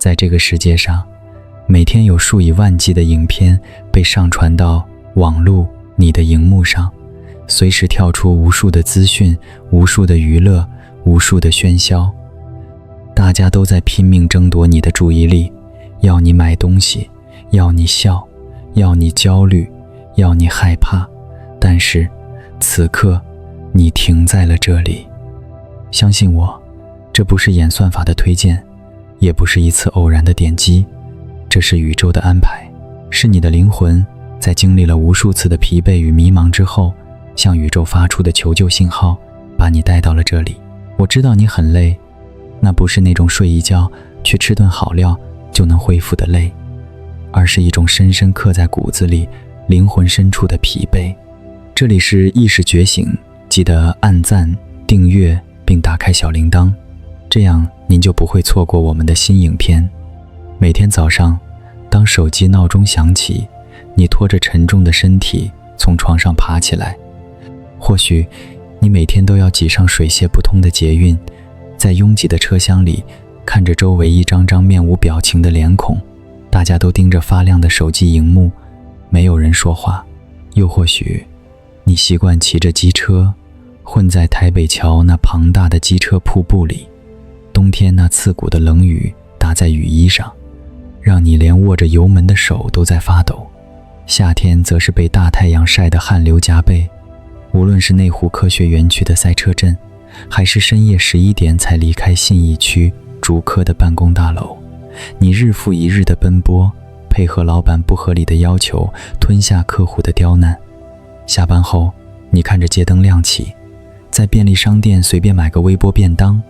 在这个世界上，每天有数以万计的影片被上传到网络你的荧幕上，随时跳出无数的资讯，无数的娱乐，无数的喧嚣。大家都在拼命争夺你的注意力，要你买东西，要你笑，要你焦虑，要你害怕。但是此刻你停在了这里。相信我，这不是演算法的推荐，也不是一次偶然的点击，这是宇宙的安排，是你的灵魂在经历了无数次的疲惫与迷茫之后，向宇宙发出的求救信号，把你带到了这里。我知道你很累，那不是那种睡一觉去吃顿好料就能恢复的累，而是一种深深刻在骨子里灵魂深处的疲惫。这里是意识觉醒，记得按赞订阅并打开小铃铛，这样您就不会错过我们的新影片。每天早上，当手机闹钟响起，你拖着沉重的身体从床上爬起来。或许你每天都要挤上水泄不通的捷运，在拥挤的车厢里看着周围一张张面无表情的脸孔，大家都盯着发亮的手机荧幕，没有人说话。又或许你习惯骑着机车混在台北桥那庞大的机车瀑布里，冬天那刺骨的冷雨打在雨衣上，让你连握着油门的手都在发抖。夏天则是被大太阳晒得汗流浃背。无论是内湖科学园区的赛车阵，还是深夜11点才离开信义区竹科的办公大楼，你日复一日的奔波，配合老板不合理的要求，吞下客户的刁难。下班后，你看着街灯亮起，在便利商店随便买个微波便当，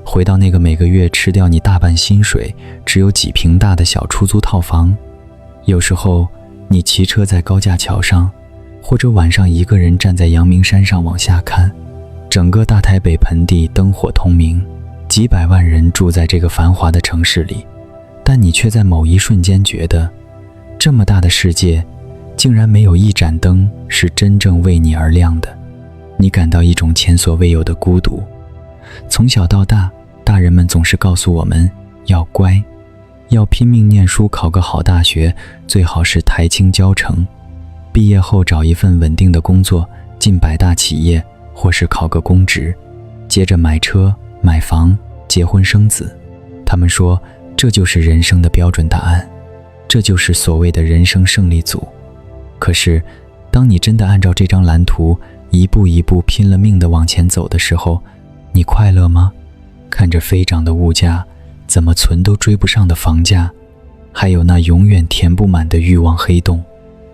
回到那个每个月吃掉你大半薪水，只有几平大的小出租套房。有时候，你骑车在高架桥上，或者晚上一个人站在阳明山上往下看，整个大台北盆地灯火通明，几百万人住在这个繁华的城市里，但你却在某一瞬间觉得，这么大的世界，竟然没有一盏灯是真正为你而亮的。你感到一种前所未有的孤独。从小到大，大人们总是告诉我们要乖，要拼命念书，考个好大学，最好是台清交成，毕业后找一份稳定的工作，进百大企业，或是考个公职，接着买车买房，结婚生子。他们说这就是人生的标准答案，这就是所谓的人生胜利组。可是当你真的按照这张蓝图一步一步拼了命地往前走的时候，你快乐吗？看着飞涨的物价，怎么存都追不上的房价，还有那永远填不满的欲望黑洞，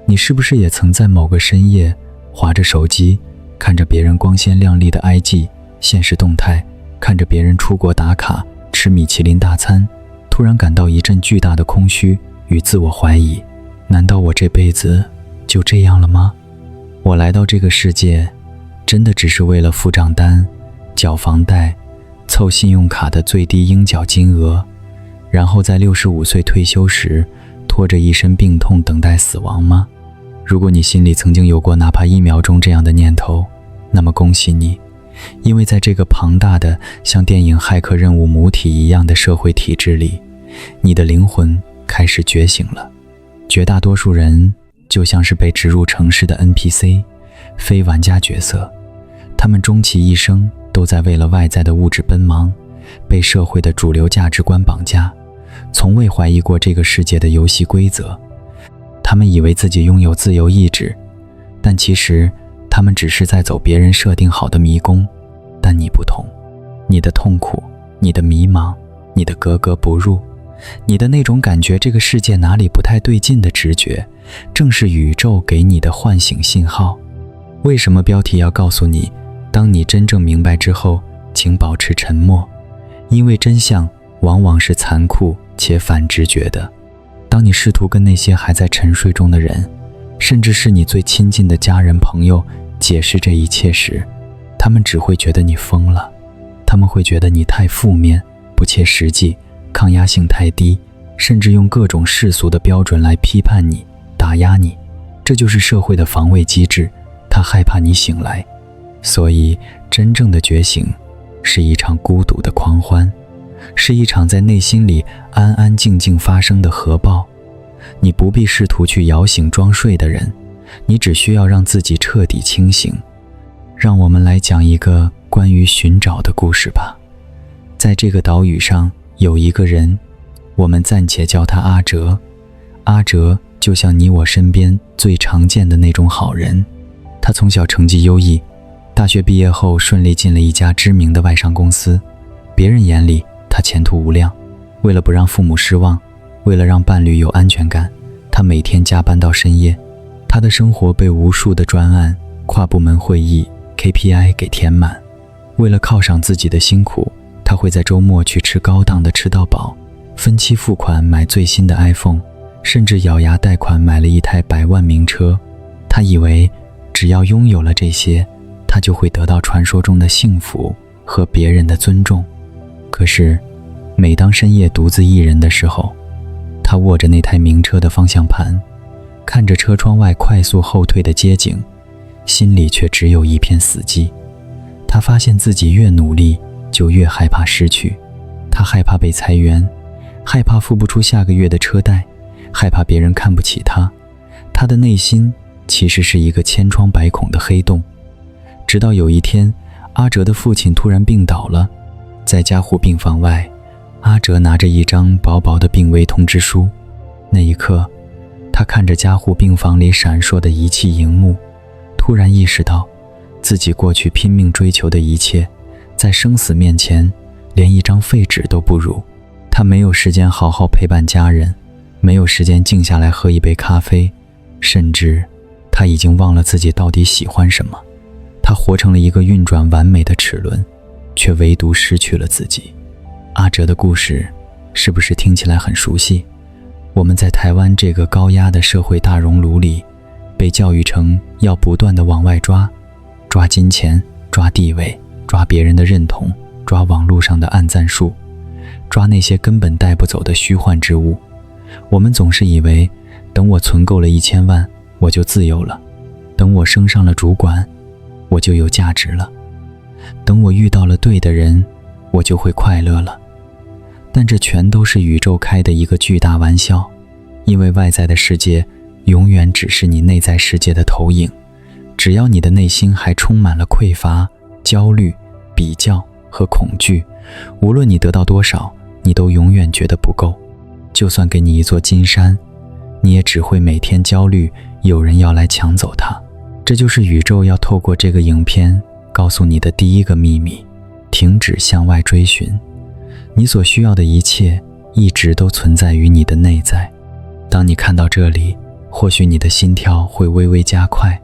你是不是也曾在某个深夜滑着手机，看着别人光鲜亮丽的 IG 现实动态，看着别人出国打卡吃米其林大餐，突然感到一阵巨大的空虚与自我怀疑？难道我这辈子就这样了吗？我来到这个世界，真的只是为了付账单、缴房贷、凑信用卡的最低应缴金额，然后在65岁退休时拖着一身病痛等待死亡吗？如果你心里曾经有过哪怕1秒钟这样的念头，那么恭喜你，因为在这个庞大的像电影《骇客任务》母体一样的社会体制里，你的灵魂开始觉醒了。绝大多数人就像是被植入城市的 NPC， 非玩家角色，他们终其一生都在为了外在的物质奔忙，被社会的主流价值观绑架，从未怀疑过这个世界的游戏规则。他们以为自己拥有自由意志，但其实他们只是在走别人设定好的迷宫。但你不同，你的痛苦，你的迷茫，你的格格不入，你的那种感觉这个世界哪里不太对劲的直觉，正是宇宙给你的唤醒信号。为什么标题要告诉你，当你真正明白之后，请保持沉默？因为真相往往是残酷且反直觉的。当你试图跟那些还在沉睡中的人，甚至是你最亲近的家人朋友解释这一切时，他们只会觉得你疯了，他们会觉得你太负面、不切实际、抗压性太低，甚至用各种世俗的标准来批判你、打压你。这就是社会的防卫机制，他害怕你醒来。所以真正的觉醒是一场孤独的狂欢，是一场在内心里安安静静发生的核爆。你不必试图去摇醒装睡的人，你只需要让自己彻底清醒。让我们来讲一个关于寻找的故事吧。在这个岛屿上有一个人，我们暂且叫他阿哲。阿哲就像你我身边最常见的那种好人，他从小成绩优异，大学毕业后顺利进了一家知名的外商公司，别人眼里他前途无量。为了不让父母失望，为了让伴侣有安全感，他每天加班到深夜。他的生活被无数的专案、跨部门会议、KPI 给填满。为了犒赏自己的辛苦，他会在周末去吃高档的吃到饱，分期付款买最新的 iPhone， 甚至咬牙贷款买了一台100万名车。他以为只要拥有了这些，他就会得到传说中的幸福和别人的尊重。可是每当深夜独自一人的时候，他握着那台名车的方向盘，看着车窗外快速后退的街景，心里却只有一片死寂。他发现自己越努力就越害怕失去，他害怕被裁员，害怕付不出下个月的车贷，害怕别人看不起他。他的内心其实是一个千疮百孔的黑洞。直到有一天，阿哲的父亲突然病倒了，在加护病房外，阿哲拿着一张薄薄的病危通知书。那一刻，他看着加护病房里闪烁的仪器荧幕，突然意识到自己过去拼命追求的一切，在生死面前连一张废纸都不如。他没有时间好好陪伴家人，没有时间静下来喝一杯咖啡，甚至他已经忘了自己到底喜欢什么。他活成了一个运转完美的齿轮，却唯独失去了自己。阿哲的故事是不是听起来很熟悉？我们在台湾这个高压的社会大熔炉里，被教育成要不断地往外抓金钱，抓地位，抓别人的认同，抓网络上的按赞数，抓那些根本带不走的虚幻之物。我们总是以为，等我存够了1000万，我就自由了；等我升上了主管，我就有价值了；等我遇到了对的人，我就会快乐了。但这全都是宇宙开的一个巨大玩笑，因为外在的世界永远只是你内在世界的投影。只要你的内心还充满了匮乏、焦虑、比较和恐惧，无论你得到多少，你都永远觉得不够。就算给你一座金山，你也只会每天焦虑有人要来抢走它。这就是宇宙要透过这个影片告诉你的第一个秘密：停止向外追寻。你所需要的一切一直都存在于你的内在。当你看到这里，或许你的心跳会微微加快，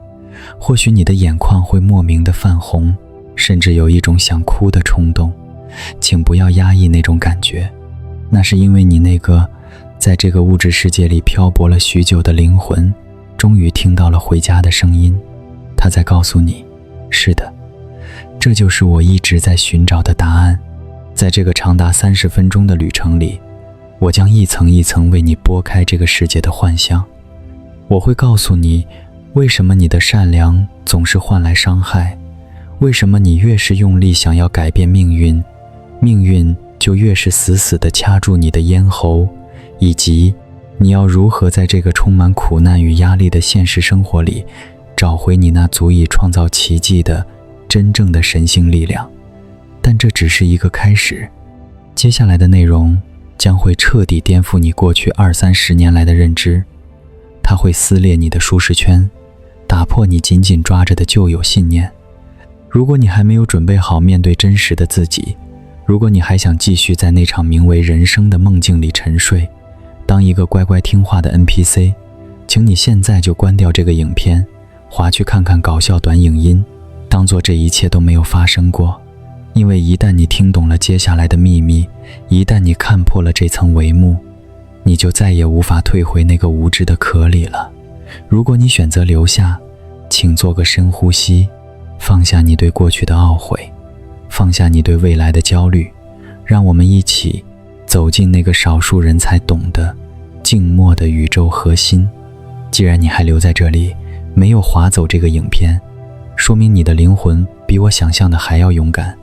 或许你的眼眶会莫名的泛红，甚至有一种想哭的冲动。请不要压抑那种感觉，那是因为你那个在这个物质世界里漂泊了许久的灵魂，终于听到了回家的声音。他在告诉你，是的，这就是我一直在寻找的答案。在这个长达30分钟的旅程里，我将一层一层为你拨开这个世界的幻象。我会告诉你，为什么你的善良总是换来伤害，为什么你越是用力想要改变命运，命运就越是死死地掐住你的咽喉，以及你要如何在这个充满苦难与压力的现实生活里，找回你那足以创造奇迹的真正的神性力量。但这只是一个开始，接下来的内容将会彻底颠覆你过去20-30年来的认知。它会撕裂你的舒适圈，打破你紧紧抓着的旧有信念。如果你还没有准备好面对真实的自己，如果你还想继续在那场名为人生的梦境里沉睡，当一个乖乖听话的 NPC， 请你现在就关掉这个影片，划去看看搞笑短影音，当作这一切都没有发生过。因为一旦你听懂了接下来的秘密，一旦你看破了这层帷幕，你就再也无法退回那个无知的壳里了。如果你选择留下，请做个深呼吸，放下你对过去的懊悔，放下你对未来的焦虑，让我们一起走进那个少数人才懂的静默的宇宙核心。既然你还留在这里，没有划走这个影片，说明你的灵魂比我想象的还要勇敢。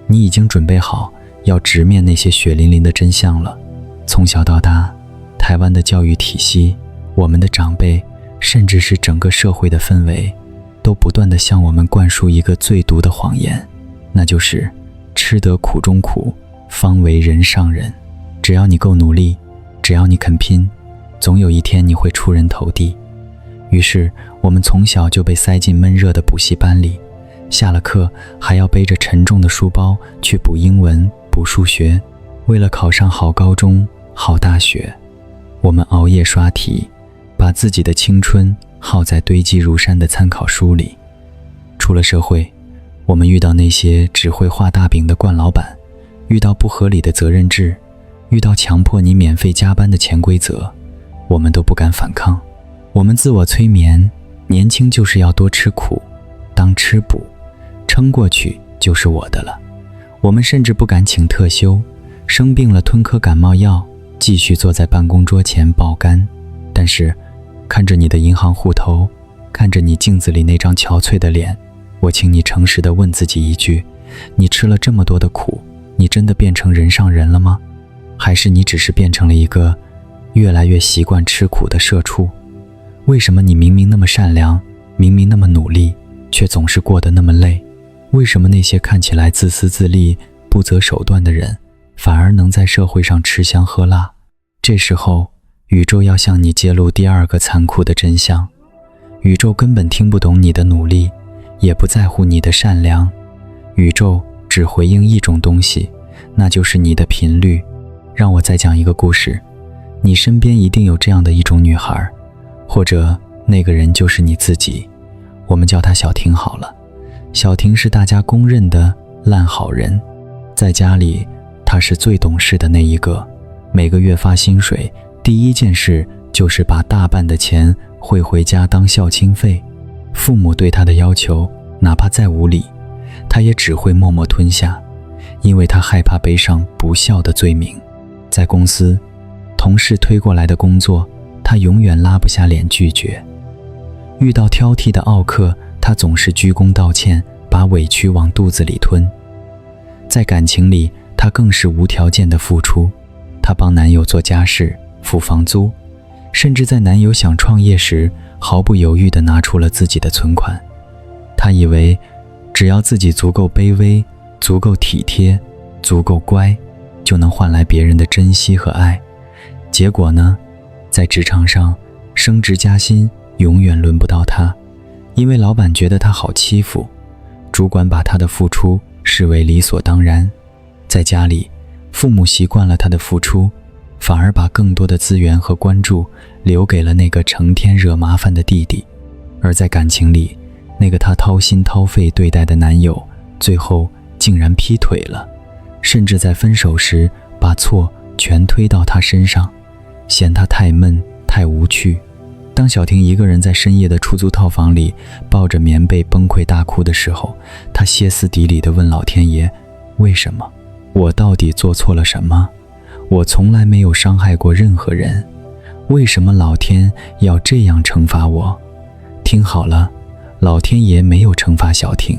你已经准备好要直面那些血淋淋的真相了。从小到大，台湾的教育体系，我们的长辈，甚至是整个社会的氛围，都不断地向我们灌输一个最毒的谎言，那就是吃得苦中苦，方为人上人。只要你够努力，只要你肯拼，总有一天你会出人头地。于是我们从小就被塞进闷热的补习班里，下了课还要背着沉重的书包去补英文、补数学，为了考上好高中、好大学，我们熬夜刷题，把自己的青春耗在堆积如山的参考书里。出了社会，我们遇到那些只会画大饼的惯老板，遇到不合理的责任制，遇到强迫你免费加班的潜规则，我们都不敢反抗。我们自我催眠，年轻就是要多吃苦，当吃补，撑过去就是我的了。我们甚至不敢请特休，生病了吞颗感冒药，继续坐在办公桌前爆肝。但是看着你的银行户头，看着你镜子里那张憔悴的脸，我请你诚实地问自己一句，你吃了这么多的苦，你真的变成人上人了吗？还是你只是变成了一个越来越习惯吃苦的社畜？为什么你明明那么善良，明明那么努力，却总是过得那么累？为什么那些看起来自私自利、不择手段的人，反而能在社会上吃香喝辣？这时候，宇宙要向你揭露第二个残酷的真相。宇宙根本听不懂你的努力，也不在乎你的善良。宇宙只回应一种东西，那就是你的频率。让我再讲一个故事，你身边一定有这样的一种女孩，或者那个人就是你自己。我们叫她小婷好了。小婷是大家公认的烂好人，在家里她是最懂事的那一个，每个月发薪水，第一件事就是把大半的钱汇回家当孝亲费。父母对她的要求哪怕再无理，她也只会默默吞下，因为她害怕背上不孝的罪名。在公司，同事推过来的工作，她永远拉不下脸拒绝。遇到挑剔的奥客，她总是鞠躬道歉，把委屈往肚子里吞。在感情里，她更是无条件的付出。她帮男友做家事、付房租，甚至在男友想创业时，毫不犹豫地拿出了自己的存款。她以为只要自己足够卑微、足够体贴、足够乖，就能换来别人的珍惜和爱。结果呢，在职场上，升职加薪永远轮不到她，因为老板觉得她好欺负，主管把她的付出视为理所当然。在家里，父母习惯了她的付出，反而把更多的资源和关注留给了那个成天惹麻烦的弟弟。而在感情里，那个她掏心掏肺对待的男友，最后竟然劈腿了，甚至在分手时把错全推到她身上，嫌她太闷太无趣。当小婷一个人在深夜的出租套房里抱着棉被崩溃大哭的时候，她歇斯底里地问老天爷，为什么？我到底做错了什么？我从来没有伤害过任何人，为什么老天要这样惩罚我？听好了，老天爷没有惩罚小婷，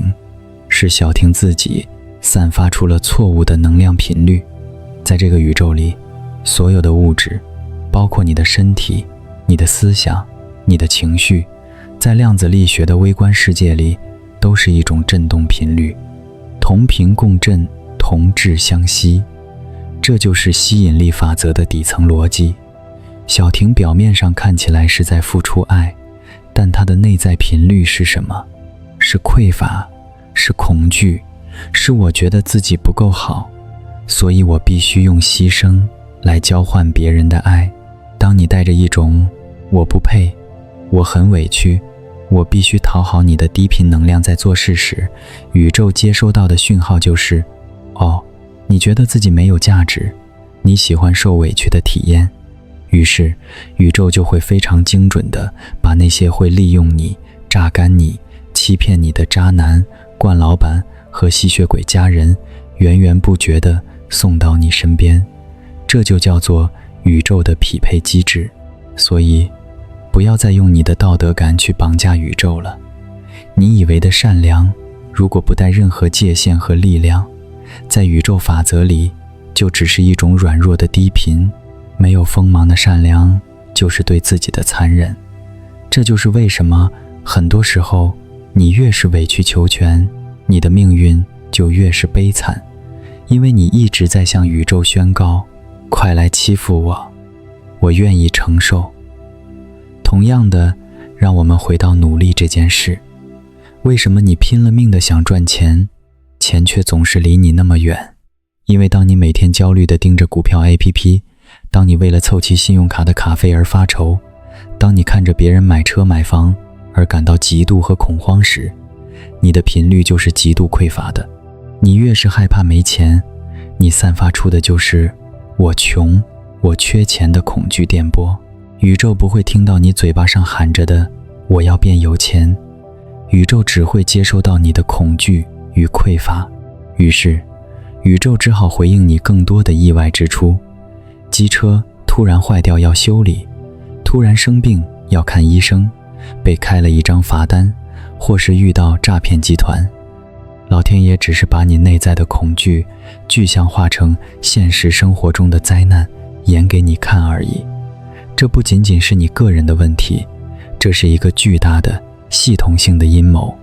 是小婷自己散发出了错误的能量频率。在这个宇宙里，所有的物质，包括你的身体、你的思想、你的情绪，在量子力学的微观世界里，都是一种振动频率，同频共振，同质相吸。这就是吸引力法则的底层逻辑。小婷表面上看起来是在付出爱，但她的内在频率是什么？是匮乏，是恐惧，是我觉得自己不够好，所以我必须用牺牲来交换别人的爱。当你带着一种我不配，我很委屈，我必须讨好你的低频能量在做事时，宇宙接收到的讯号就是你觉得自己没有价值，你喜欢受委屈的体验。于是宇宙就会非常精准地把那些会利用你、榨干你、欺骗你的渣男、惯老板和吸血鬼家人源源不绝地送到你身边。这就叫做宇宙的匹配机制。所以不要再用你的道德感去绑架宇宙了。你以为的善良，如果不带任何界限和力量，在宇宙法则里，就只是一种软弱的低频，没有锋芒的善良，就是对自己的残忍。这就是为什么很多时候，你越是委曲求全，你的命运就越是悲惨，因为你一直在向宇宙宣告，快来欺负我，我愿意承受。同样的，让我们回到努力这件事。为什么你拼了命的想赚钱，钱却总是离你那么远？因为当你每天焦虑地盯着股票 APP， 当你为了凑齐信用卡的卡费而发愁，当你看着别人买车买房而感到嫉妒和恐慌时，你的频率就是极度匮乏的。你越是害怕没钱，你散发出的就是我穷，我缺钱的恐惧电波。宇宙不会听到你嘴巴上喊着的我要变有钱，宇宙只会接收到你的恐惧与匮乏。于是宇宙只好回应你更多的意外支出。机车突然坏掉要修理，突然生病要看医生，被开了一张罚单，或是遇到诈骗集团。老天爷只是把你内在的恐惧具象化成现实生活中的灾难，演给你看而已。这不仅仅是你个人的问题，这是一个巨大的系统性的阴谋。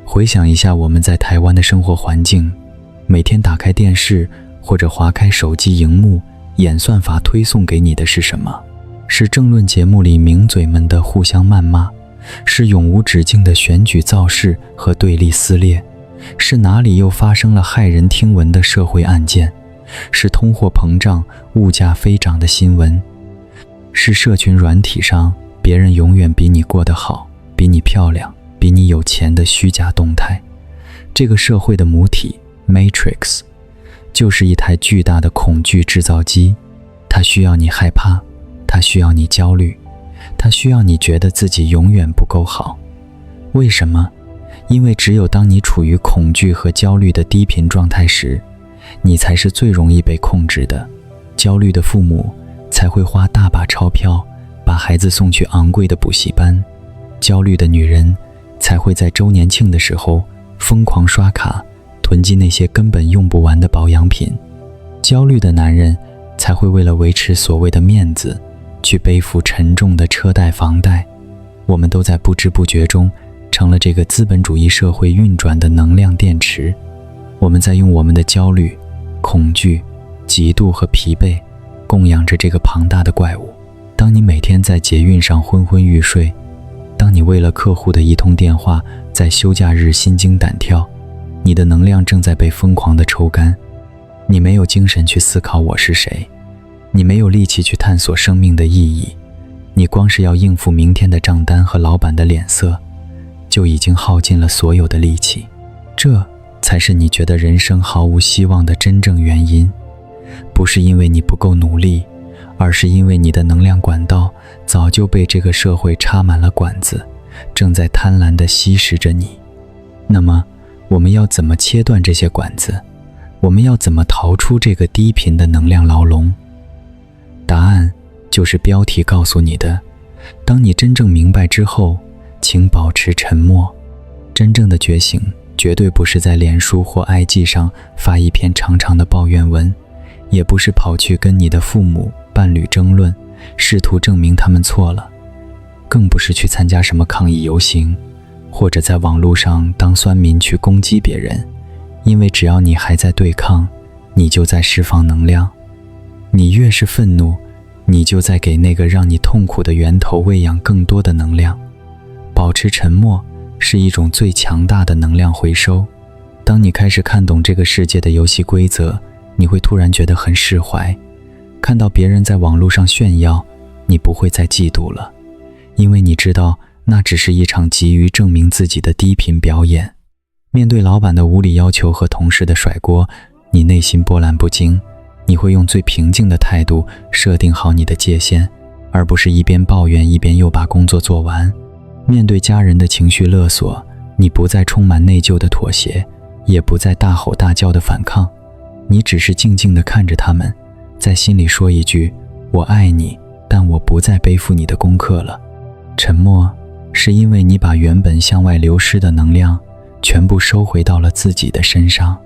回想一下我们在台湾的生活环境，每天打开电视或者划开手机荧幕，演算法推送给你的是什么？是政论节目里名嘴们的互相谩骂，是永无止境的选举造势和对立撕裂，是哪里又发生了骇人听闻的社会案件，是通货膨胀、物价飞涨的新闻，是社群软体上别人永远比你过得好，比你漂亮，比你有钱的虚假动态。这个社会的母体 Matrix 就是一台巨大的恐惧制造机，它需要你害怕，它需要你焦虑，它需要你觉得自己永远不够好。为什么？因为只有当你处于恐惧和焦虑的低频状态时，你才是最容易被控制的。焦虑的父母才会花大把钞票把孩子送去昂贵的补习班，焦虑的女人才会在周年庆的时候疯狂刷卡，囤积那些根本用不完的保养品。焦虑的男人才会为了维持所谓的面子，去背负沉重的车贷房贷。我们都在不知不觉中成了这个资本主义社会运转的能量电池。我们在用我们的焦虑、恐惧、嫉妒和疲惫供养着这个庞大的怪物。当你每天在捷运上昏昏欲睡，当你为了客户的一通电话在休假日心惊胆跳，你的能量正在被疯狂地抽干。你没有精神去思考我是谁，你没有力气去探索生命的意义，你光是要应付明天的账单和老板的脸色，就已经耗尽了所有的力气。这才是你觉得人生毫无希望的真正原因，不是因为你不够努力，而是因为你的能量管道早就被这个社会插满了管子，正在贪婪地吸食着你。那么我们要怎么切断这些管子？我们要怎么逃出这个低频的能量牢笼？答案就是标题告诉你的。当你真正明白之后，请保持沉默。真正的觉醒绝对不是在脸书或 IG 上发一篇长长的抱怨文，也不是跑去跟你的父母、伴侣争论，试图证明他们错了，更不是去参加什么抗议游行，或者在网络上当酸民去攻击别人。因为只要你还在对抗，你就在释放能量。你越是愤怒，你就在给那个让你痛苦的源头喂养更多的能量。保持沉默是一种最强大的能量回收。当你开始看懂这个世界的游戏规则，你会突然觉得很释怀。看到别人在网络上炫耀，你不会再嫉妒了，因为你知道那只是一场急于证明自己的低频表演。面对老板的无理要求和同事的甩锅，你内心波澜不惊，你会用最平静的态度设定好你的界限，而不是一边抱怨一边又把工作做完。面对家人的情绪勒索，你不再充满内疚的妥协，也不再大吼大叫的反抗，你只是静静地看着他们，在心里说一句：我爱你，但我不再背负你的功课了。沉默是因为你把原本向外流失的能量全部收回到了自己的身上。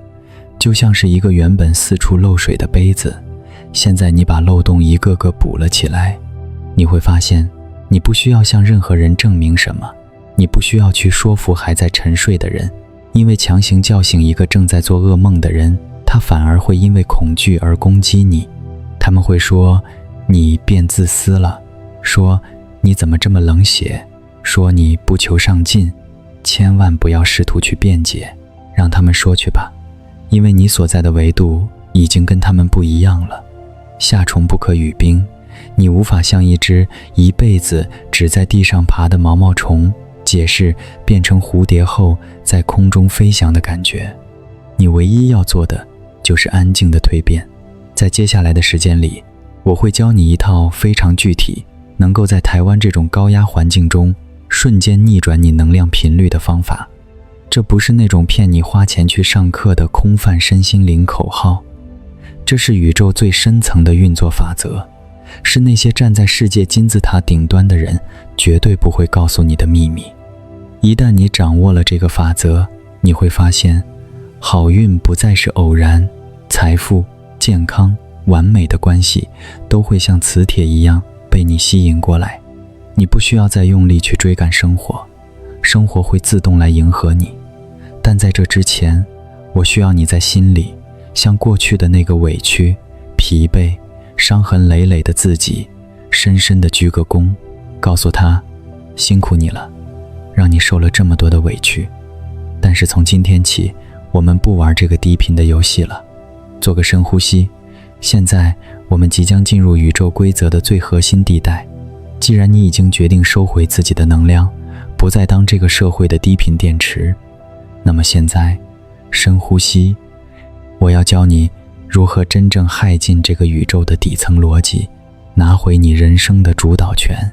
就像是一个原本四处漏水的杯子，现在你把漏洞一个个补了起来。你会发现，你不需要向任何人证明什么，你不需要去说服还在沉睡的人，因为强行叫醒一个正在做噩梦的人，他反而会因为恐惧而攻击你。他们会说你变自私了，说你怎么这么冷血，说你不求上进。千万不要试图去辩解，让他们说去吧，因为你所在的维度已经跟他们不一样了。夏虫不可语冰，你无法像一只一辈子只在地上爬的毛毛虫解释变成蝴蝶后在空中飞翔的感觉。你唯一要做的就是安静的蜕变。在接下来的时间里，我会教你一套非常具体，能够在台湾这种高压环境中瞬间逆转你能量频率的方法。这不是那种骗你花钱去上课的空泛身心灵口号，这是宇宙最深层的运作法则，是那些站在世界金字塔顶端的人绝对不会告诉你的秘密。一旦你掌握了这个法则，你会发现好运不再是偶然，财富、健康、完美的关系都会像磁铁一样被你吸引过来。你不需要再用力去追赶生活，生活会自动来迎合你。但在这之前，我需要你在心里向过去的那个委屈、疲惫、伤痕累累的自己深深地鞠个躬，告诉他辛苦你了，让你受了这么多的委屈。但是从今天起，我们不玩这个低频的游戏了。做个深呼吸，现在我们即将进入宇宙规则的最核心地带。既然你已经决定收回自己的能量，不再当这个社会的低频电池，那么现在深呼吸，我要教你如何真正害进这个宇宙的底层逻辑，拿回你人生的主导权。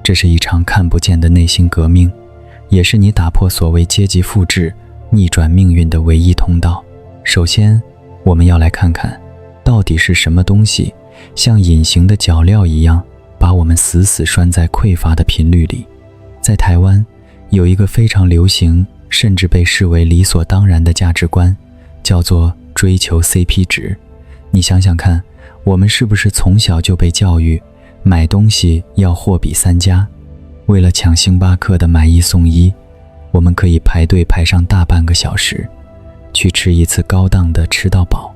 这是一场看不见的内心革命，也是你打破所谓阶级复制、逆转命运的唯一通道。首先，我们要来看看，到底是什么东西像隐形的脚镣一样把我们死死拴在匮乏的频率里。在台湾，有一个非常流行，甚至被视为理所当然的价值观，叫做追求 CP 值。你想想看，我们是不是从小就被教育，买东西要货比三家？为了抢星巴克的买一送一，我们可以排队排上大半个小时，去吃一次高档的吃到饱。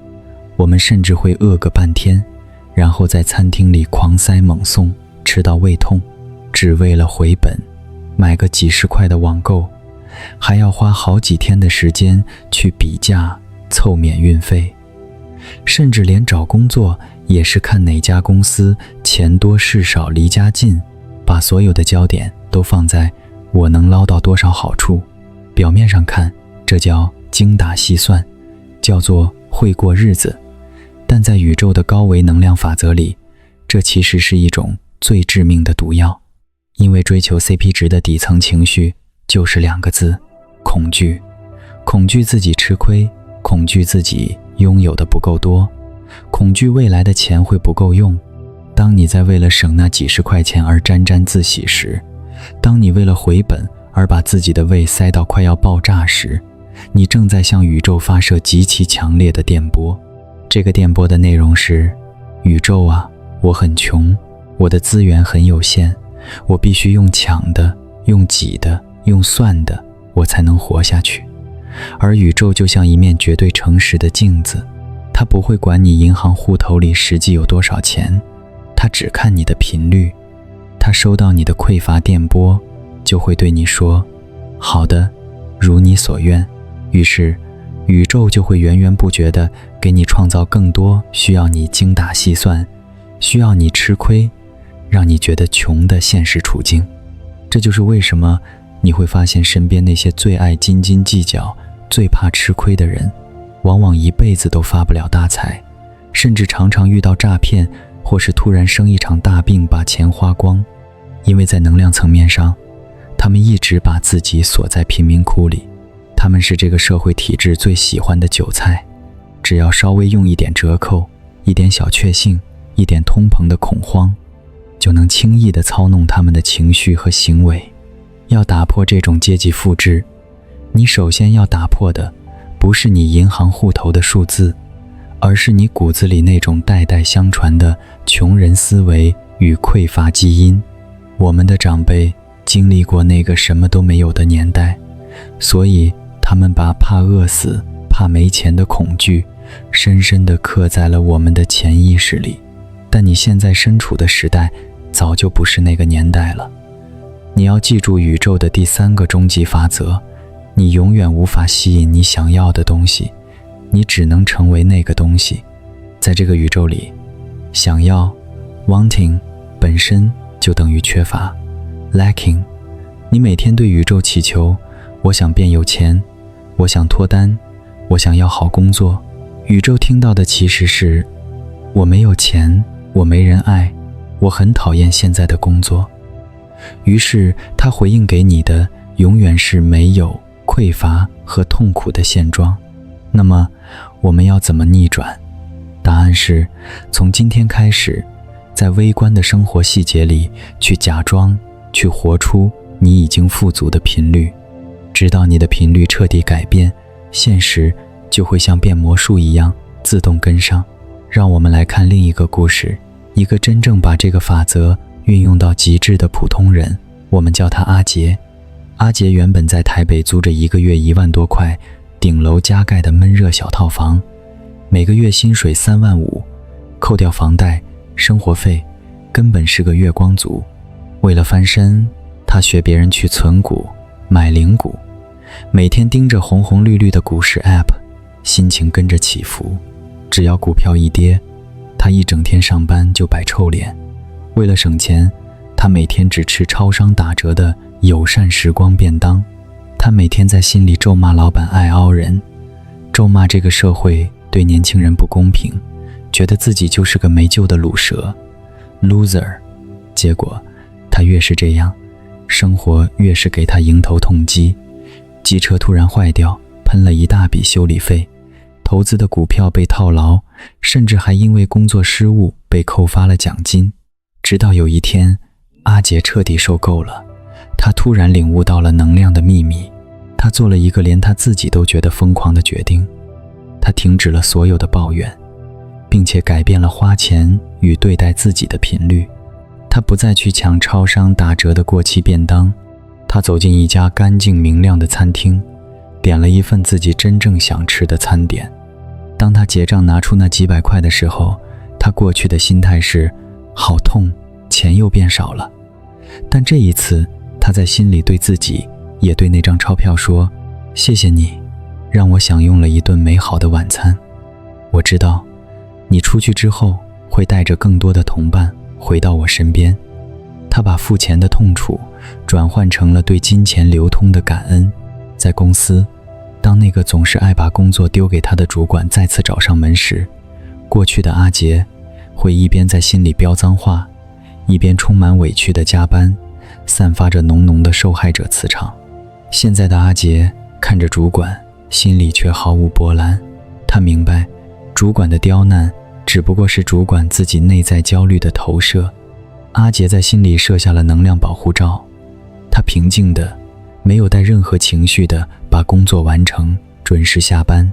我们甚至会饿个半天，然后在餐厅里狂塞猛送，吃到胃痛，只为了回本，买个几十块的网购，还要花好几天的时间去比价凑免运费。甚至连找工作也是看哪家公司钱多事少离家近，把所有的焦点都放在我能捞到多少好处。表面上看，这叫精打细算，叫做会过日子，但在宇宙的高维能量法则里，这其实是一种最致命的毒药。因为追求 CP 值的底层情绪就是2个字：恐惧。恐惧自己吃亏，恐惧自己拥有的不够多，恐惧未来的钱会不够用。当你在为了省那几十块钱而沾沾自喜时，当你为了回本而把自己的胃塞到快要爆炸时，你正在向宇宙发射极其强烈的电波。这个电波的内容是：宇宙啊，我很穷，我的资源很有限，我必须用抢的，用挤的，用算的，我才能活下去。而宇宙就像一面绝对诚实的镜子，它不会管你银行户头里实际有多少钱，它只看你的频率。它收到你的匮乏电波，就会对你说：好的，如你所愿。于是宇宙就会源源不绝地给你创造更多需要你精打细算，需要你吃亏，让你觉得穷的现实处境。这就是为什么你会发现身边那些最爱斤斤计较、最怕吃亏的人，往往一辈子都发不了大财，甚至常常遇到诈骗，或是突然生一场大病把钱花光。因为在能量层面上，他们一直把自己锁在贫民窟里，他们是这个社会体制最喜欢的韭菜，只要稍微用一点折扣，一点小确幸，一点通膨的恐慌，就能轻易地操弄他们的情绪和行为。要打破这种阶级复制，你首先要打破的不是你银行户头的数字，而是你骨子里那种代代相传的穷人思维与匮乏基因。我们的长辈经历过那个什么都没有的年代，所以他们把怕饿死、怕没钱的恐惧深深地刻在了我们的潜意识里。但你现在身处的时代早就不是那个年代了。你要记住宇宙的第3个终极法则，你永远无法吸引你想要的东西，你只能成为那个东西。在这个宇宙里，想要 wanting 本身就等于缺乏 lacking。 你每天对宇宙祈求，我想变有钱，我想脱单，我想要好工作。宇宙听到的其实是我没有钱，我没人爱，我很讨厌现在的工作。于是它回应给你的永远是没有、匮乏和痛苦的现状。那么我们要怎么逆转？答案是从今天开始，在微观的生活细节里去假装，去活出你已经富足的频率。直到你的频率彻底改变，现实就会像变魔术一样自动跟上。让我们来看另一个故事，一个真正把这个法则运用到极致的普通人，我们叫他阿杰。阿杰原本在台北租着1个月1万多块顶楼加盖的闷热小套房，每个月薪水3万5，扣掉房贷、生活费，根本是个月光族。为了翻身，他学别人去存股、买零股，每天盯着红红绿绿的股市 App， 心情跟着起伏。只要股票一跌，他一整天上班就摆臭脸。为了省钱，他每天只吃超商打折的友善时光便当。他每天在心里咒骂老板爱凹人，咒骂这个社会对年轻人不公平，觉得自己就是个没救的卤蛇 loser。 结果他越是这样，生活越是给他迎头痛击。机车突然坏掉，喷了一大笔修理费，投资的股票被套牢，甚至还因为工作失误被扣发了奖金。直到有一天，阿杰彻底受够了，他突然领悟到了能量的秘密。他做了一个连他自己都觉得疯狂的决定，他停止了所有的抱怨，并且改变了花钱与对待自己的频率。他不再去抢超商打折的过期便当，他走进一家干净明亮的餐厅，点了一份自己真正想吃的餐点。当他结账拿出那几百块的时候，他过去的心态是好痛，钱又变少了。但这一次，他在心里对自己也对那张钞票说，谢谢你让我享用了一顿美好的晚餐。我知道你出去之后会带着更多的同伴回到我身边。他把付钱的痛楚转换成了对金钱流通的感恩。在公司，当那个总是爱把工作丢给他的主管再次找上门时，过去的阿杰会一边在心里飙脏话，一边充满委屈的加班，散发着浓浓的受害者磁场。现在的阿杰看着主管，心里却毫无波澜。他明白，主管的刁难只不过是主管自己内在焦虑的投射。阿杰在心里设下了能量保护罩，他平静的，没有带任何情绪的把工作完成，准时下班，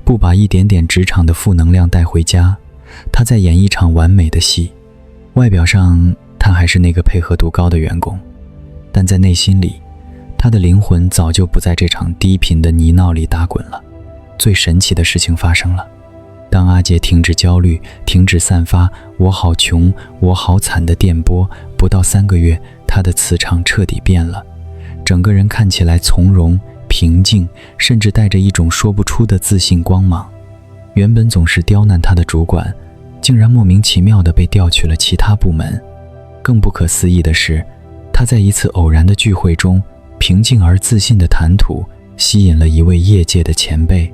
不把一点点职场的负能量带回家。他在演一场完美的戏，外表上他还是那个配合度高的员工，但在内心里，他的灵魂早就不在这场低频的泥淖里打滚了。最神奇的事情发生了，当阿杰停止焦虑，停止散发我好穷我好惨的电波，不到3个月，他的磁场彻底变了，整个人看起来从容平静，甚至带着一种说不出的自信光芒。原本总是刁难他的主管，竟然莫名其妙地被调去了其他部门。更不可思议的是，他在一次偶然的聚会中，平静而自信的谈吐吸引了一位业界的前辈，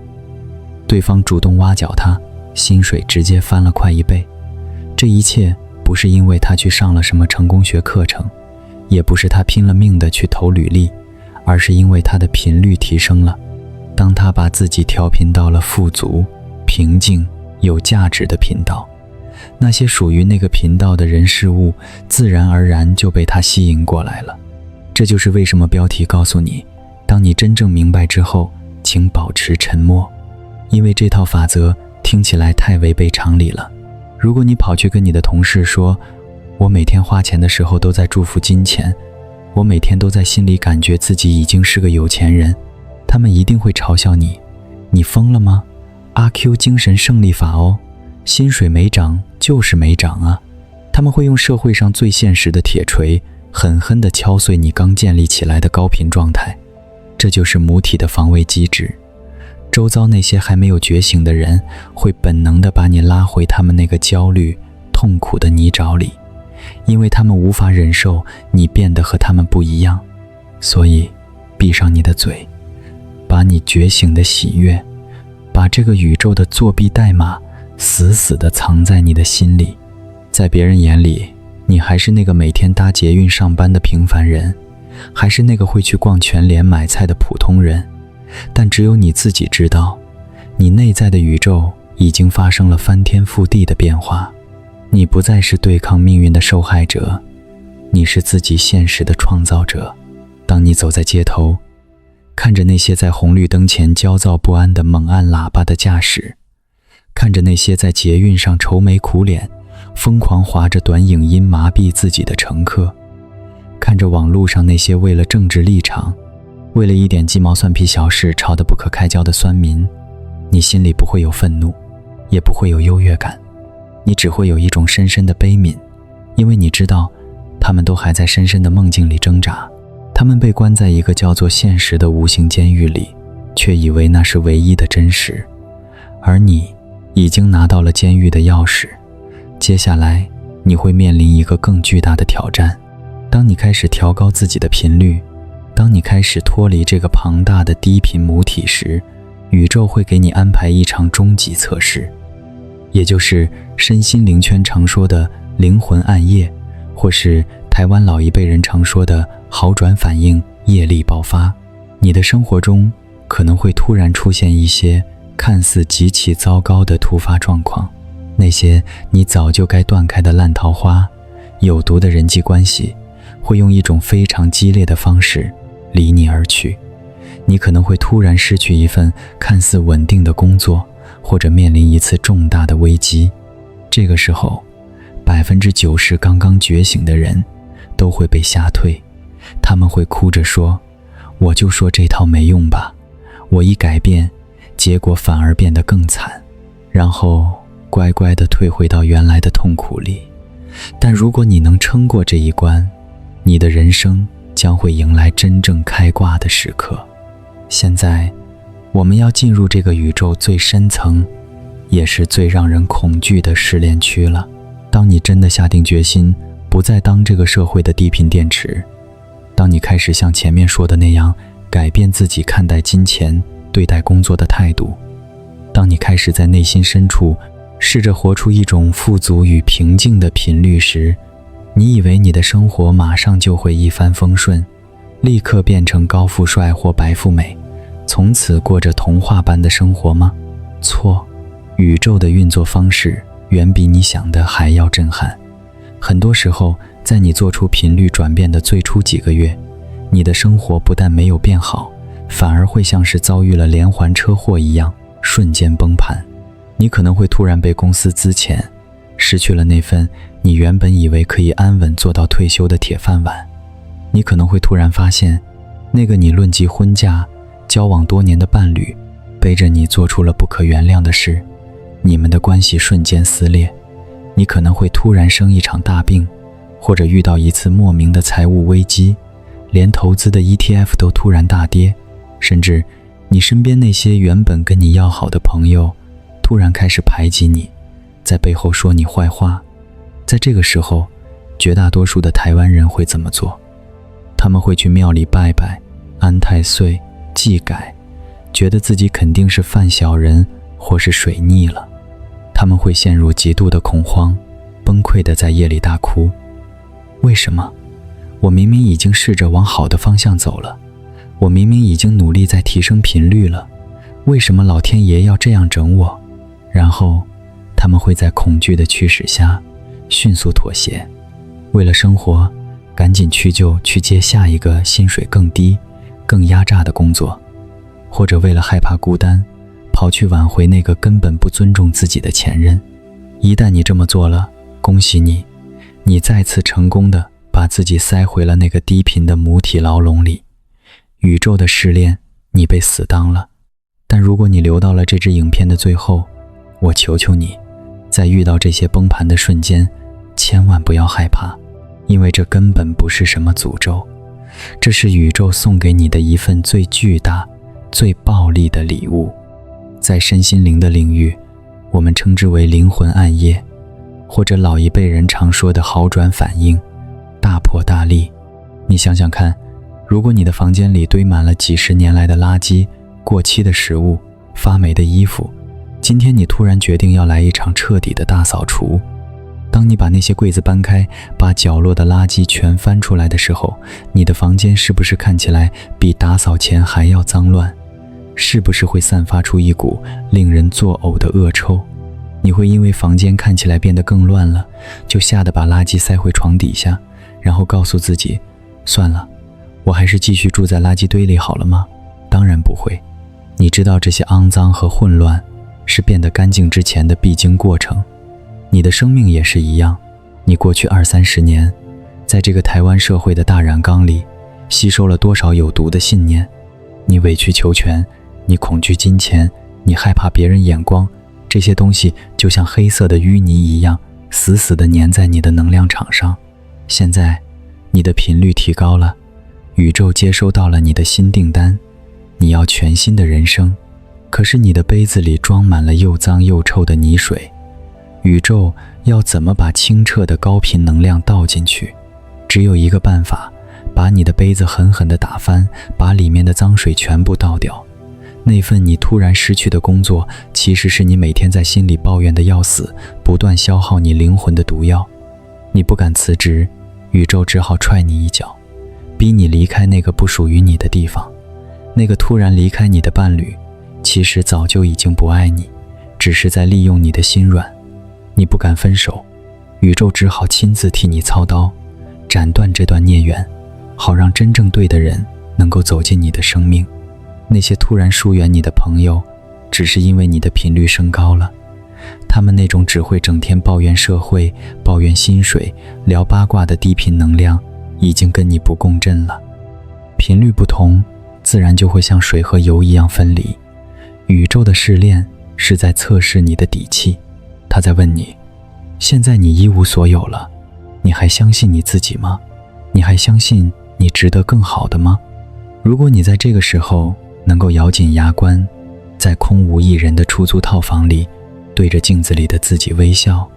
对方主动挖角他，薪水直接翻了快1倍。这一切不是因为他去上了什么成功学课程，也不是他拼了命地去投履历，而是因为他的频率提升了。当他把自己调频到了富足、平静、有价值的频道，那些属于那个频道的人事物自然而然就被他吸引过来了。这就是为什么标题告诉你，当你真正明白之后，请保持沉默，因为这套法则听起来太违背常理了。如果你跑去跟你的同事说，我每天花钱的时候都在祝福金钱，我每天都在心里感觉自己已经是个有钱人，他们一定会嘲笑你，你疯了吗？阿 Q 精神胜利法哦，薪水没涨就是没涨啊。他们会用社会上最现实的铁锤狠狠地敲碎你刚建立起来的高频状态，这就是母体的防卫机制。周遭那些还没有觉醒的人会本能地把你拉回他们那个焦虑、痛苦的泥沼里，因为他们无法忍受你变得和他们不一样。所以，闭上你的嘴，把你觉醒的喜悦，把这个宇宙的作弊代码死死地藏在你的心里。在别人眼里，你还是那个每天搭捷运上班的平凡人，还是那个会去逛全联买菜的普通人，但只有你自己知道，你内在的宇宙已经发生了翻天覆地的变化。你不再是对抗命运的受害者，你是自己现实的创造者。当你走在街头，看着那些在红绿灯前焦躁不安的猛按喇叭的驾驶，看着那些在捷运上愁眉苦脸疯狂滑着短影音麻痹自己的乘客，看着网络上那些为了政治立场，为了一点鸡毛蒜皮小事吵得不可开交的酸民，你心里不会有愤怒，也不会有优越感，你只会有一种深深的悲悯，因为你知道他们都还在深深的梦境里挣扎，他们被关在一个叫做现实的无形监狱里，却以为那是唯一的真实，而你已经拿到了监狱的钥匙。接下来你会面临一个更巨大的挑战。当你开始调高自己的频率，当你开始脱离这个庞大的低频母体时，宇宙会给你安排一场终极测试，也就是身心灵圈常说的灵魂暗夜，或是台湾老一辈人常说的好转反应、业力爆发。你的生活中可能会突然出现一些看似极其糟糕的突发状况，那些你早就该断开的烂桃花、有毒的人际关系，会用一种非常激烈的方式离你而去。你可能会突然失去一份看似稳定的工作，或者面临一次重大的危机。这个时候，90%刚刚觉醒的人都会被吓退，他们会哭着说，我就说这套没用吧，我一改变，结果反而变得更惨，然后乖乖地退回到原来的痛苦里。但如果你能撑过这一关，你的人生将会迎来真正开挂的时刻。现在，我们要进入这个宇宙最深层，也是最让人恐惧的试炼区了。当你真的下定决心，不再当这个社会的低频电池，当你开始像前面说的那样，改变自己看待金钱、对待工作的态度，当你开始在内心深处试着活出一种富足与平静的频率时，你以为你的生活马上就会一帆风顺，立刻变成高富帅或白富美，从此过着童话般的生活吗？错，宇宙的运作方式远比你想的还要震撼。很多时候，在你做出频率转变的最初几个月，你的生活不但没有变好，反而会像是遭遇了连环车祸一样，瞬间崩盘。你可能会突然被公司资遣，失去了那份你原本以为可以安稳做到退休的铁饭碗。你可能会突然发现，那个你论及婚嫁、交往多年的伴侣，背着你做出了不可原谅的事，你们的关系瞬间撕裂。你可能会突然生一场大病，或者遇到一次莫名的财务危机，连投资的 ETF 都突然大跌，甚至你身边那些原本跟你要好的朋友，突然开始排挤你，在背后说你坏话。在这个时候，绝大多数的台湾人会怎么做？他们会去庙里拜拜、安太岁、祭改，觉得自己肯定是犯小人或是水逆了。他们会陷入极度的恐慌，崩溃地在夜里大哭。为什么？我明明已经试着往好的方向走了，我明明已经努力在提升频率了，为什么老天爷要这样整我？然后他们会在恐惧的驱使下迅速妥协，为了生活赶紧去接下一个薪水更低、更压榨的工作。或者为了害怕孤单，跑去挽回那个根本不尊重自己的前任。一旦你这么做了，恭喜你，你再次成功地把自己塞回了那个低频的母体牢笼里。宇宙的试炼，你被死当了。但如果你留到了这支影片的最后，我求求你，在遇到这些崩盘的瞬间，千万不要害怕，因为这根本不是什么诅咒，这是宇宙送给你的一份最巨大、最暴力的礼物。在身心灵的领域，我们称之为灵魂暗夜，或者老一辈人常说的好转反应，大破大立。你想想看，如果你的房间里堆满了几十年来的垃圾、过期的食物、发霉的衣服，今天你突然决定要来一场彻底的大扫除。当你把那些柜子搬开，把角落的垃圾全翻出来的时候，你的房间是不是看起来比打扫前还要脏乱？是不是会散发出一股令人作呕的恶臭？你会因为房间看起来变得更乱了，就吓得把垃圾塞回床底下，然后告诉自己，算了，我还是继续住在垃圾堆里好了吗？当然不会。你知道这些肮脏和混乱是变得干净之前的必经过程。你的生命也是一样，你过去20-30年，在这个台湾社会的大染缸里，吸收了多少有毒的信念？你委曲求全，你恐惧金钱，你害怕别人眼光，这些东西就像黑色的淤泥一样，死死地粘在你的能量场上。现在，你的频率提高了，宇宙接收到了你的新订单，你要全新的人生。可是你的杯子里装满了又脏又臭的泥水，宇宙要怎么把清澈的高频能量倒进去？只有一个办法，把你的杯子狠狠地打翻，把里面的脏水全部倒掉。那份你突然失去的工作，其实是你每天在心里抱怨的要死，不断消耗你灵魂的毒药。你不敢辞职，宇宙只好踹你一脚，逼你离开那个不属于你的地方。那个突然离开你的伴侣，其实早就已经不爱你，只是在利用你的心软。你不敢分手，宇宙只好亲自替你操刀，斩断这段孽缘，好让真正对的人能够走进你的生命。那些突然疏远你的朋友，只是因为你的频率升高了。他们那种只会整天抱怨社会、抱怨薪水、聊八卦的低频能量，已经跟你不共振了。频率不同，自然就会像水和油一样分离。宇宙的试炼是在测试你的底气，他在问你，现在你一无所有了，你还相信你自己吗？你还相信你值得更好的吗？如果你在这个时候能够咬紧牙关，在空无一人的出租套房里，对着镜子里的自己微笑，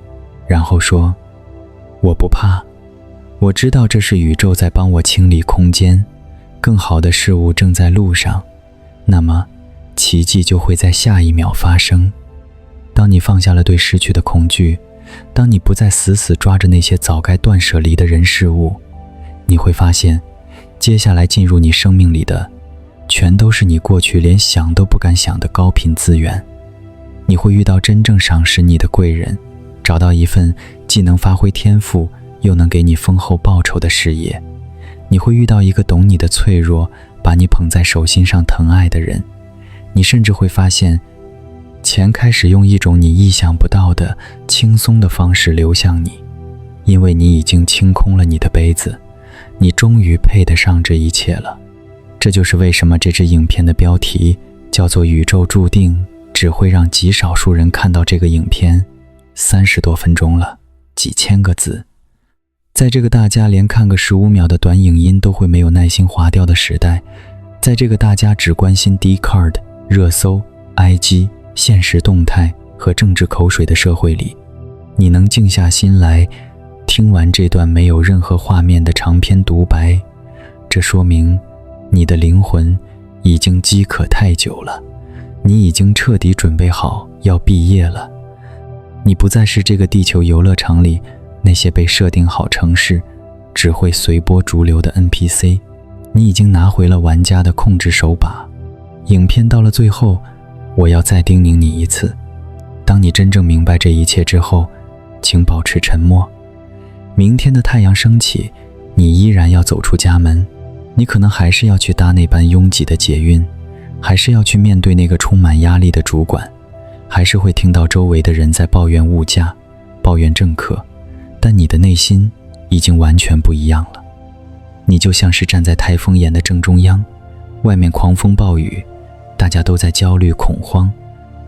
然后说，我不怕，我知道这是宇宙在帮我清理空间，更好的事物正在路上，那么奇迹就会在下一秒发生。当你放下了对失去的恐惧，当你不再死死抓着那些早该断舍离的人事物，你会发现，接下来进入你生命里的，全都是你过去连想都不敢想的高频资源。你会遇到真正赏识你的贵人，找到一份既能发挥天赋，又能给你丰厚报酬的事业。你会遇到一个懂你的脆弱，把你捧在手心上疼爱的人。你甚至会发现，钱开始用一种你意想不到的轻松的方式流向你，因为你已经清空了你的杯子，你终于配得上这一切了。这就是为什么这支影片的标题叫做宇宙注定只会让极少数人看到这个影片，30多分钟了，几千个字。在这个大家连看个15秒的短影音都会没有耐心划掉的时代，在这个大家只关心 Dcard、热搜、IG、现实动态和政治口水的社会里，你能静下心来听完这段没有任何画面的长篇独白，这说明你的灵魂已经饥渴太久了，你已经彻底准备好要毕业了。你不再是这个地球游乐场里那些被设定好程式，只会随波逐流的 NPC， 你已经拿回了玩家的控制手把。影片到了最后，我要再叮咛你一次，当你真正明白这一切之后，请保持沉默。明天的太阳升起，你依然要走出家门，你可能还是要去搭那班拥挤的捷运，还是要去面对那个充满压力的主管，还是会听到周围的人在抱怨物价，抱怨政客，但你的内心已经完全不一样了。你就像是站在台风眼的正中央，外面狂风暴雨，大家都在焦虑恐慌，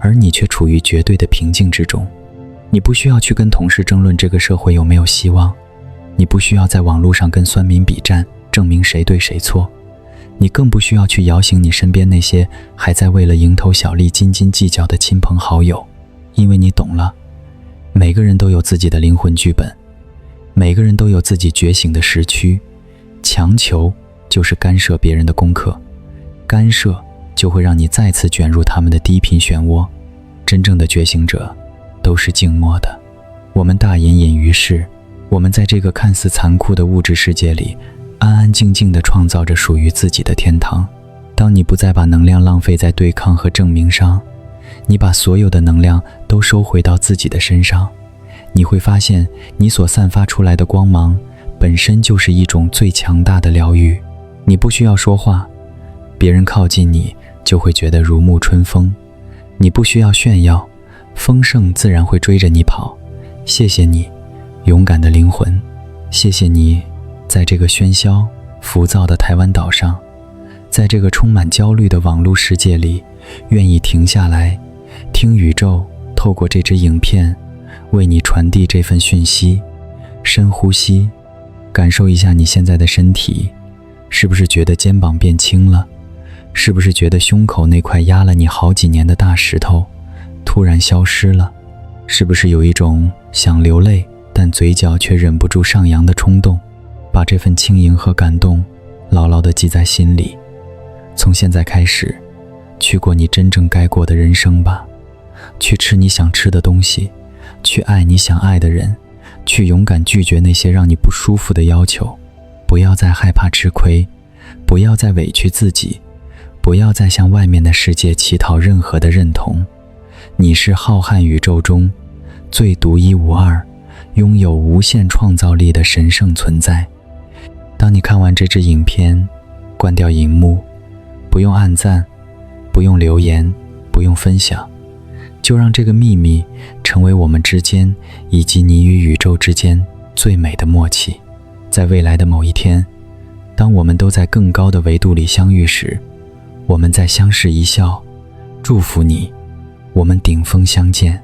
而你却处于绝对的平静之中。你不需要去跟同事争论这个社会有没有希望，你不需要在网络上跟酸民比战，证明谁对谁错，你更不需要去摇醒你身边那些还在为了蝇头小利斤斤计较的亲朋好友，因为你懂了，每个人都有自己的灵魂剧本，每个人都有自己觉醒的时区，强求就是干涉别人的功课，干涉就会让你再次卷入他们的低频漩涡。真正的觉醒者都是静默的，我们大隐隐于世，我们在这个看似残酷的物质世界里安安静静地创造着属于自己的天堂。当你不再把能量浪费在对抗和证明上，你把所有的能量都收回到自己的身上，你会发现你所散发出来的光芒本身就是一种最强大的疗愈。你不需要说话，别人靠近你就会觉得如沐春风，你不需要炫耀，丰盛自然会追着你跑。谢谢你，勇敢的灵魂，谢谢你在这个喧嚣浮躁的台湾岛上，在这个充满焦虑的网络世界里，愿意停下来听宇宙透过这支影片为你传递这份讯息。深呼吸，感受一下你现在的身体，是不是觉得肩膀变轻了？是不是觉得胸口那块压了你好几年的大石头突然消失了？是不是有一种想流泪但嘴角却忍不住上扬的冲动？把这份轻盈和感动牢牢地记在心里。从现在开始，去过你真正该过的人生吧，去吃你想吃的东西，去爱你想爱的人，去勇敢拒绝那些让你不舒服的要求。不要再害怕吃亏，不要再委屈自己，不要再向外面的世界乞讨任何的认同。你是浩瀚宇宙中最独一无二，拥有无限创造力的神圣存在。当你看完这支影片，关掉荧幕，不用按赞，不用留言，不用分享，就让这个秘密成为我们之间以及你与宇宙之间最美的默契。在未来的某一天，当我们都在更高的维度里相遇时，我们再相视一笑，祝福你，我们顶峰相见。